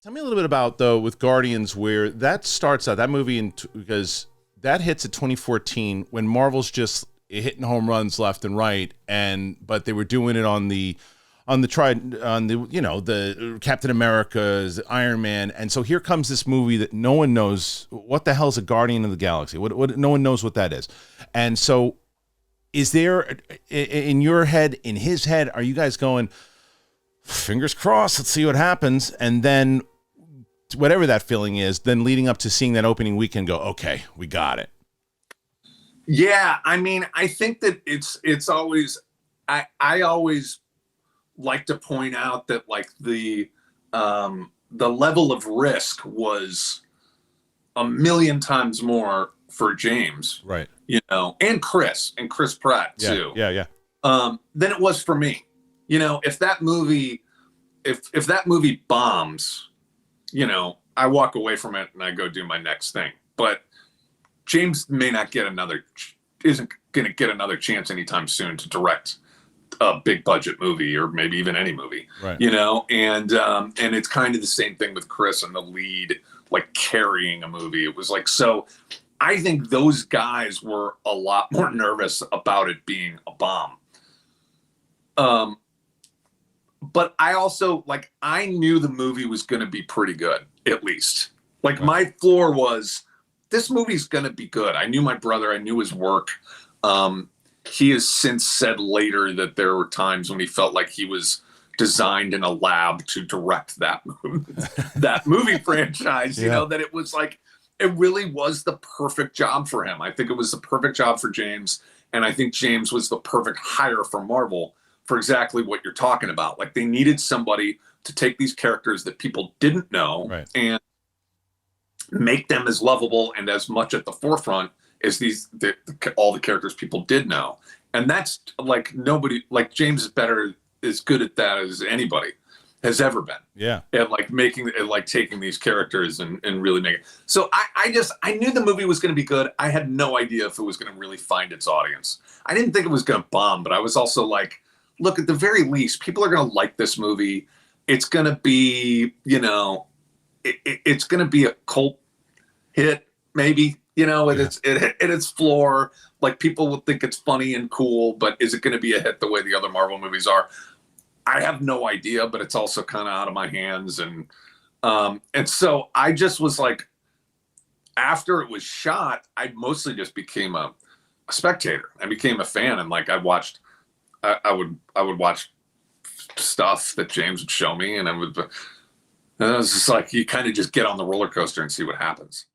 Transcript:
Tell me a little bit about though with Guardians, where that starts out that movie, because that hits at 2014 when Marvel's just hitting home runs left and right, but they were doing it on the the Captain America's, Iron Man, and so here comes this movie that no one knows what the hell's a Guardian of the Galaxy. What no one knows what that is, and so is there in your head, in his head, are you guys going, fingers crossed, let's see what happens, and then whatever that feeling is, then leading up to seeing that opening weekend, go, okay, we got it. Yeah, I mean, I think that it's always, I always like to point out that like the level of risk was a million times more for James, right? And Chris Pratt too, yeah, than it was for me. If that movie bombs, I walk away from it and I go do my next thing. But James isn't going to get another chance anytime soon to direct a big budget movie, or maybe even any movie, right? And it's kind of the same thing with Chris and the lead, like carrying a movie. It was like, so I think those guys were a lot more nervous about it being a bomb. But I also, like, I knew the movie was going to be pretty good, at least. Like, right. My floor was, this movie's going to be good. I knew my brother. I knew his work. He has since said later that there were times when he felt like he was designed in a lab to direct that movie franchise, that it was like, it really was the perfect job for him. I think it was the perfect job for James. And I think James was the perfect hire for Marvel for exactly what you're talking about. Like, they needed somebody to take these characters that people didn't know, right, and make them as lovable and as much at the forefront as all the characters people did know. And that's like, nobody, like, James is good at that as anybody has ever been. Yeah. And like taking these characters and really making. So I knew the movie was going to be good. I had no idea if it was going to really find its audience. I didn't think it was going to bomb, but I was also like, look, at the very least, people are going to like this movie. It's going to be, it's going to be a cult hit, maybe, at its floor. Like, people will think it's funny and cool, but is it going to be a hit the way the other Marvel movies are? I have no idea, but it's also kind of out of my hands. And so I just was like, after it was shot, I mostly just became a spectator. I became a fan, and like, I would watch stuff that James would show me, and it was just like, you kind of just get on the roller coaster and see what happens.